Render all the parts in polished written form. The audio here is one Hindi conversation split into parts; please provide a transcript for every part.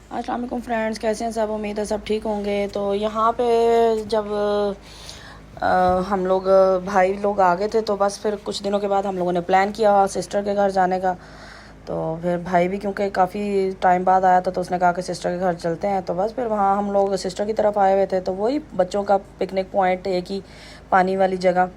अस्सलाम वालेकुम फ्रेंड्स, कैसे हैं सब। उम्मीद है सब ठीक होंगे। तो यहाँ पे जब हम लोग भाई लोग आ गए थे तो बस फिर कुछ दिनों के बाद हम लोगों ने प्लान किया सिस्टर के घर जाने का। तो फिर भाई भी क्योंकि काफ़ी टाइम बाद आया था तो उसने कहा कि सिस्टर के घर चलते हैं। तो बस फिर वहाँ हम लोग सिस्टर की तरफ आए हुए थे, तो वही बच्चों का पिकनिक पॉइंट, एक ही पानी वाली जगह।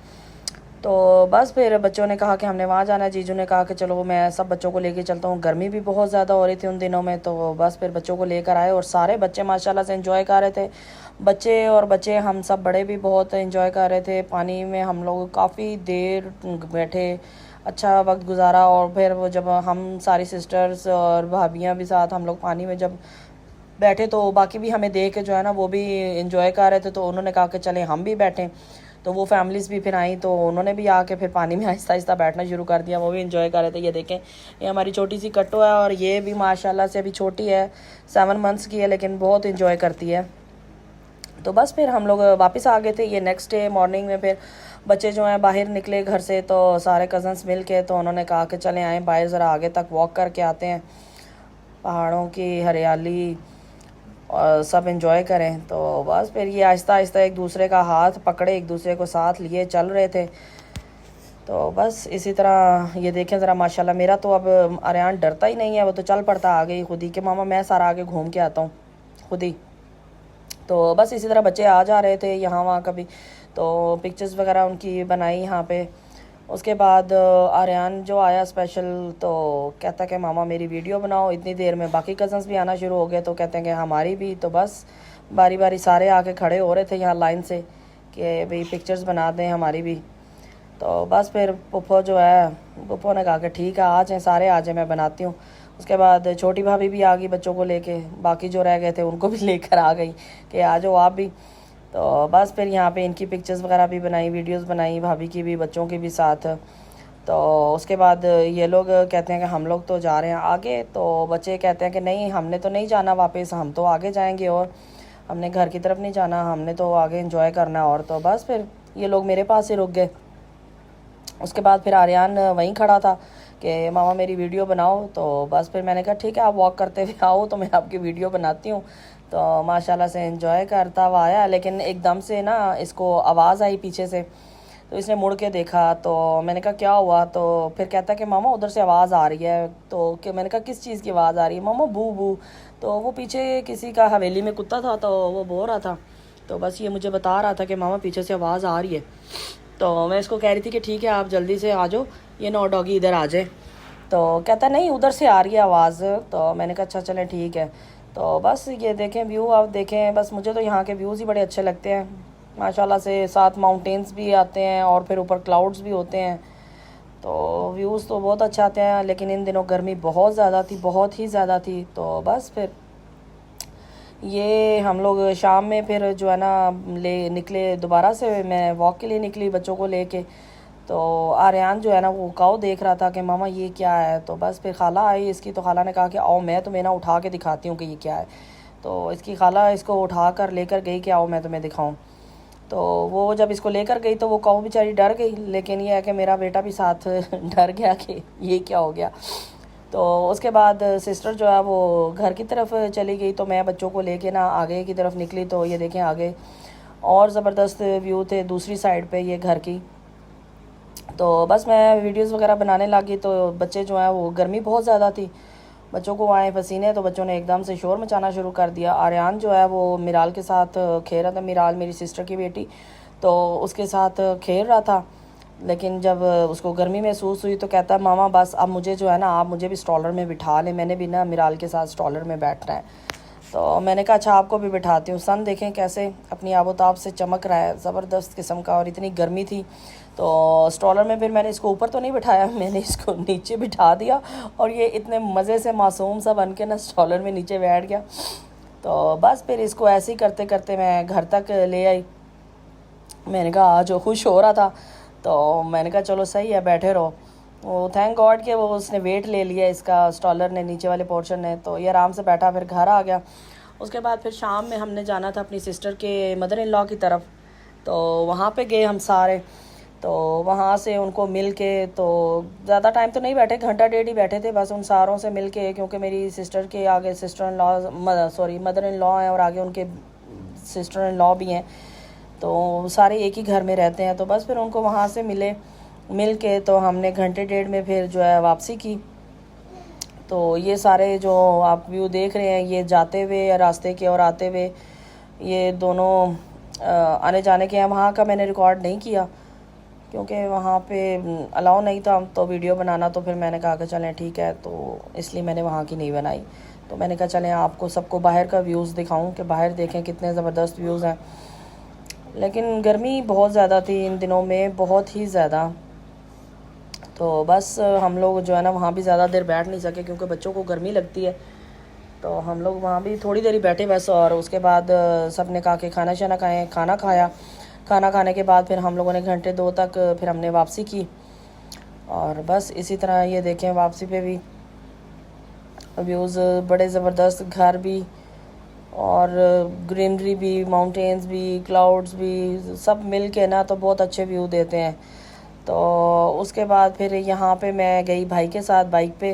तो बस फिर बच्चों ने कहा कि हमने वहाँ जाना है। जीजू ने कहा कि चलो मैं सब बच्चों को लेके चलता हूँ। गर्मी भी बहुत ज़्यादा हो रही थी उन दिनों में, तो बस फिर बच्चों को लेकर आए और सारे बच्चे माशाल्लाह से एंजॉय कर रहे थे। बच्चे हम सब बड़े भी बहुत एंजॉय कर रहे थे। पानी में हम लोग काफ़ी देर बैठे, अच्छा वक्त गुजारा। और फिर वो जब हम सारी सिस्टर्स और भाभियाँ भी साथ हम लोग पानी में जब बैठे तो बाकी भी हमें देख के जो है ना वो भी इंजॉय कर रहे थे। तो उन्होंने कहा कि चलें हम भी बैठें। तो वो फैमिलीज़ भी फिर आई तो उन्होंने भी आके फिर पानी में आहिस्ता आहिस्ता बैठना शुरू कर दिया। वो भी इंजॉय कर रहे थे। ये देखें, ये हमारी छोटी सी कट्टो है और ये भी माशाल्लाह से अभी छोटी है, 7 मंथ्स की है, लेकिन बहुत इंजॉय करती है। तो बस फिर हम लोग वापस आ गए थे। ये नेक्स्ट डे मॉर्निंग में फिर बच्चे जो हैं बाहर निकले घर से, तो सारे कज़न्स मिल के तो उन्होंने कहा कि चलें आएँ बाहर ज़रा आगे तक वॉक करके आते हैं, पहाड़ों की हरियाली और सब इंजॉय करें। तो बस फिर ये आहिस्ता आहिस्ता एक दूसरे का हाथ पकड़े, एक दूसरे को साथ लिए चल रहे थे। तो बस इसी तरह ये देखें ज़रा माशाल्लाह, मेरा तो अब आर्यन डरता ही नहीं है, वो तो चल पड़ता आगे ही खुद ही कि मामा मैं सारा आगे घूम के आता हूँ खुद ही। तो बस इसी तरह बच्चे आ जा रहे थे यहाँ वहाँ कभी, तो पिक्चर्स वगैरह उनकी बनाई यहाँ पे। उसके बाद आर्यन जो आया स्पेशल तो कहता कि मामा मेरी वीडियो बनाओ। इतनी देर में बाकी कज़न्स भी आना शुरू हो गए, तो कहते हैं कि हमारी भी। तो बस बारी बारी सारे आके खड़े हो रहे थे यहाँ लाइन से कि भाई पिक्चर्स बना दें हमारी भी। तो बस फिर पुप्पो जो है, पुप्पो ने कहा कि ठीक है आ जाएँ, सारे आ जाएँ, मैं बनाती हूँ। उसके बाद छोटी भाभी भी आ गई बच्चों को लेके, बाकी जो रह गए थे उनको भी लेकर आ गई कि आ जाओ आप भी। तो बस फिर यहाँ पे इनकी पिक्चर्स वगैरह भी बनाई, वीडियोस बनाई, भाभी की भी बच्चों की भी साथ। तो उसके बाद ये लोग कहते हैं कि हम लोग तो जा रहे हैं आगे, तो बच्चे कहते हैं कि नहीं हमने तो नहीं जाना वापस, हम तो आगे जाएंगे और हमने घर की तरफ नहीं जाना, हमने तो आगे एंजॉय करना। और तो बस फिर ये लोग मेरे पास ही रुक गए। उसके बाद फिर आर्यन वहीं खड़ा था कि मामा मेरी वीडियो बनाओ। तो बस फिर मैंने कहा ठीक है आप वॉक करते हुए आओ तो मैं आपकी वीडियो बनाती हूँ। तो माशाल्लाह से एंजॉय करता हुआ आया, लेकिन एकदम से ना इसको आवाज़ आई पीछे से, तो इसने मुड़ के देखा। तो मैंने कहा क्या हुआ, तो फिर कहता कि मामा उधर से आवाज़ आ रही है। तो कि मैंने कहा किस चीज़ की आवाज़ आ रही है, मामा बू बू। तो वो पीछे किसी का हवेली में कुत्ता था तो वो बो रहा था। तो बस ये मुझे बता रहा था कि मामा पीछे से आवाज़ आ रही है। तो मैं इसको कह रही थी कि ठीक है आप जल्दी से आ जाओ, ये नो डॉगी इधर आ जाए। तो कहता नहीं उधर से आ रही है आवाज़। तो मैंने कहा अच्छा चलें ठीक है। तो बस ये देखें व्यू, आप देखें, बस मुझे तो यहाँ के व्यूज़ ही बड़े अच्छे लगते हैं माशाल्लाह से। साथ माउंटेन्स भी आते हैं और फिर ऊपर क्लाउड्स भी होते हैं, तो व्यूज़ तो बहुत अच्छे आते हैं। लेकिन इन दिनों गर्मी बहुत ज़्यादा थी, बहुत ही ज़्यादा थी। तो बस फिर ये हम लोग शाम में फिर जो है ना ले निकले दोबारा से, मैं वॉक के लिए निकली बच्चों को लेके। तो आर्यन जो है ना वो काऊ देख रहा था कि मामा ये क्या है। तो बस फिर खाला आई इसकी, तो खाला ने कहा कि आओ मैं तुम्हें ना उठा के दिखाती हूँ कि ये क्या है। तो इसकी खाला इसको उठा कर लेकर गई कि आओ मैं तुम्हें दिखाऊं। तो वो जब इसको लेकर गई तो वो काऊ बेचारी डर गई, लेकिन ये है कि मेरा बेटा भी साथ डर गया कि ये क्या हो गया। तो उसके बाद सिस्टर जो है वो घर की तरफ चली गई, तो मैं बच्चों को लेके ना आगे की तरफ निकली। तो ये देखें आगे और ज़बरदस्त व्यू थे दूसरी साइड पे ये घर की। तो बस मैं वीडियोस वगैरह बनाने लगी। तो बच्चे जो हैं वो गर्मी बहुत ज़्यादा थी, बच्चों को आए पसीने, तो बच्चों ने एकदम से शोर मचाना शुरू कर दिया। आर्यन जो है वो मिराल के साथ खेल रहा था, मिराल मेरी सिस्टर की बेटी, तो उसके साथ खेल रहा था। लेकिन जब उसको गर्मी महसूस हुई तो कहता मामा बस अब मुझे जो है ना आप मुझे भी स्टॉलर में बिठा लें, मैंने भी ना मिराल के साथ स्टॉलर में बैठना है। तो मैंने कहा अच्छा आपको भी बिठाती हूँ। सन देखें कैसे अपनी आबोताब से चमक रहा है, ज़बरदस्त किस्म का, और इतनी गर्मी थी। तो स्टॉलर में फिर मैंने इसको ऊपर तो नहीं बिठाया, मैंने इसको नीचे बिठा दिया और ये इतने मज़े से मासूम सा बन के ना स्टॉलर में नीचे बैठ गया। तो बस फिर इसको ऐसे ही करते करते मैं घर तक ले आई। मैंने कहा आज वो खुश हो रहा था, तो मैंने कहा चलो सही है बैठे रहो। वो थैंक गॉड कि वो उसने वेट ले लिया इसका, स्टॉलर ने, नीचे वाले पोर्शन ने, तो ये आराम से बैठा, फिर घर आ गया। उसके बाद फिर शाम में हमने जाना था अपनी सिस्टर के मदर इन लॉ की तरफ, तो वहाँ पे गए हम सारे। तो वहाँ से उनको मिल के, तो ज़्यादा टाइम तो नहीं बैठे, घंटा डेढ़ ही बैठे थे बस उन सारों से मिल के, क्योंकि मेरी सिस्टर के आगे sister in law sorry mother in law हैं और आगे उनके सिस्टर इन लॉ भी हैं, तो सारे एक ही घर में रहते हैं। तो बस फिर उनको वहाँ से मिल के तो हमने घंटे डेढ़ में फिर जो है वापसी की। तो ये सारे जो आप व्यू देख रहे हैं, ये जाते हुए रास्ते के और आते हुए, ये दोनों आने जाने के हैं। वहाँ का मैंने रिकॉर्ड नहीं किया क्योंकि वहाँ पे अलाउ नहीं था तो वीडियो बनाना, तो फिर मैंने कहा कि चलें ठीक है, तो इसलिए मैंने वहाँ की नहीं बनाई। तो मैंने कहा चलें आपको सबको बाहर का व्यूज़ दिखाऊं कि बाहर देखें कितने ज़बरदस्त व्यूज़ हैं। लेकिन गर्मी बहुत ज़्यादा थी इन दिनों में, बहुत ही ज़्यादा। तो बस हम लोग जो है ना वहाँ भी ज़्यादा देर बैठ नहीं सके क्योंकि बच्चों को गर्मी लगती है। तो हम लोग वहाँ भी थोड़ी देर ही बैठे बस, और उसके बाद सब ने कहा कि खाना शाना खाएँ। खाना खाया, खाना खाने के बाद फिर हम लोगों ने घंटे 2 तक फिर हमने वापसी की। और बस इसी तरह ये देखें वापसी पे भी व्यूज़ बड़े ज़बरदस्त, घर भी और ग्रीनरी भी, माउंटेन्स भी, क्लाउड्स भी, सब मिल के ना तो बहुत अच्छे व्यू देते हैं। तो उसके बाद फिर यहाँ पे मैं गई भाई के साथ बाइक पे।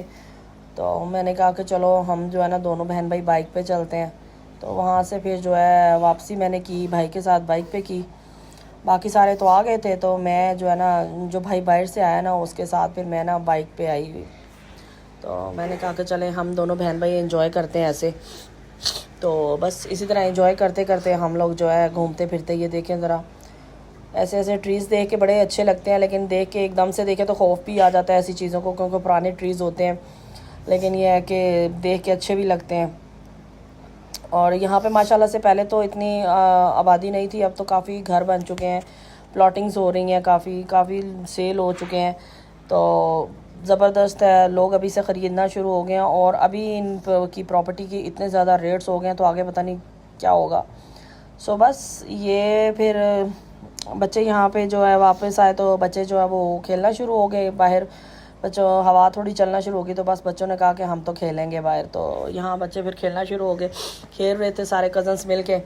तो मैंने कहा कि चलो हम जो है ना दोनों बहन भाई बाइक पे चलते हैं। तो वहाँ से फिर जो है वापसी मैंने की भाई के साथ बाइक पे की। बाकी सारे तो आ गए थे, तो मैं जो है ना जो भाई बाहर से आया ना उसके साथ फिर मैं ना बाइक पे आई हुई। तो मैंने कहा कि चलें हम दोनों बहन भाई एंजॉय करते हैं ऐसे। तो बस इसी तरह एंजॉय करते करते हम लोग जो है घूमते फिरते, ये देखें ज़रा, ऐसे ऐसे ट्रीज़ देख के बड़े अच्छे लगते हैं, लेकिन देख के एकदम से देखें तो खौफ भी आ जाता है ऐसी चीज़ों को, क्योंकि पुराने ट्रीज़ होते हैं। लेकिन ये है कि देख के अच्छे भी लगते हैं। और यहाँ पे माशाल्लाह से पहले तो इतनी आबादी नहीं थी, अब तो काफ़ी घर बन चुके हैं, प्लॉटिंग्स हो रही हैं, काफ़ी सेल हो चुके हैं। तो ज़बरदस्त है, लोग अभी से ख़रीदना शुरू हो गए हैं। और अभी इन की प्रॉपर्टी की इतने ज़्यादा रेट्स हो गए हैं, तो आगे पता नहीं क्या होगा। सो बस ये फिर बच्चे यहाँ पे जो है वापस आए, तो बच्चे जो है वो खेलना शुरू हो गए बाहर। बच्चों हवा थोड़ी चलना शुरू हो गई, तो बस बच्चों ने कहा कि हम तो खेलेंगे बाहर। तो यहाँ बच्चे फिर खेलना शुरू हो गए, खेल रहे थे सारे कज़न्स मिल के।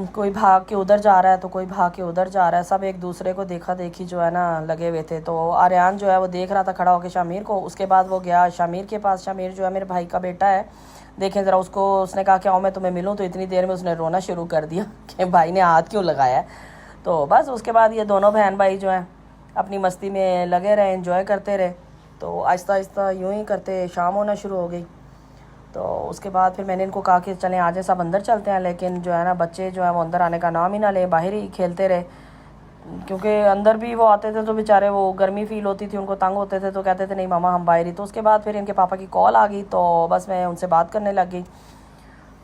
कोई भाग के उधर जा रहा है तो कोई भाग के उधर जा रहा है, सब एक दूसरे को देखा देखी जो है ना लगे हुए थे। तो आर्यान जो है वो देख रहा था खड़ा होकर शामिर को। उसके बाद वो गया शामिर के पास। शामिर जो है मेरे भाई का बेटा है, देखें ज़रा उसको। उसने कहा कि आओ मैं तुम्हें मिलूँ, तो इतनी देर में उसने रोना शुरू कर दिया कि भाई ने हाथ क्यों लगाया है। तो बस उसके बाद ये दोनों बहन भाई जो हैं अपनी मस्ती में लगे रहे, एंजॉय करते रहे। तो आहिस्ता आहिस्ता यूँ ही करते शाम होना शुरू हो गई। तो उसके बाद फिर मैंने इनको कहा कि चलें आज सब अंदर चलते हैं, लेकिन जो है ना बच्चे जो है वो अंदर आने का नाम ही ना ले, बाहर ही खेलते रहे। क्योंकि अंदर भी वो आते थे तो बेचारे वो गर्मी फील होती थी, उनको तंग होते थे, तो कहते थे नहीं मामा हम बाहर ही। तो उसके बाद फिर इनके पापा की कॉल आ गई, तो बस मैं उनसे बात करने लग गई।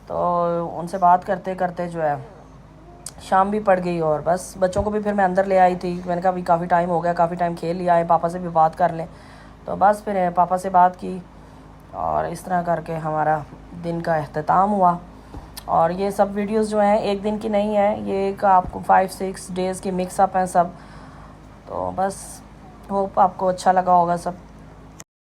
तो उनसे बात करते करते जो है शाम भी पड़ गई। और बस बच्चों को भी फिर मैं अंदर ले आई थी। मैंने कहा अभी काफ़ी टाइम हो गया, काफ़ी टाइम खेल लिया है, पापा से भी बात कर लें। तो बस फिर पापा से बात की और इस तरह करके हमारा दिन का अख्ताम हुआ। और ये सब वीडियोस जो हैं एक दिन की नहीं है, ये एक आपको 5-6 डेज़ की मिक्सअप हैं सब। तो बस होप आपको अच्छा लगा होगा सब।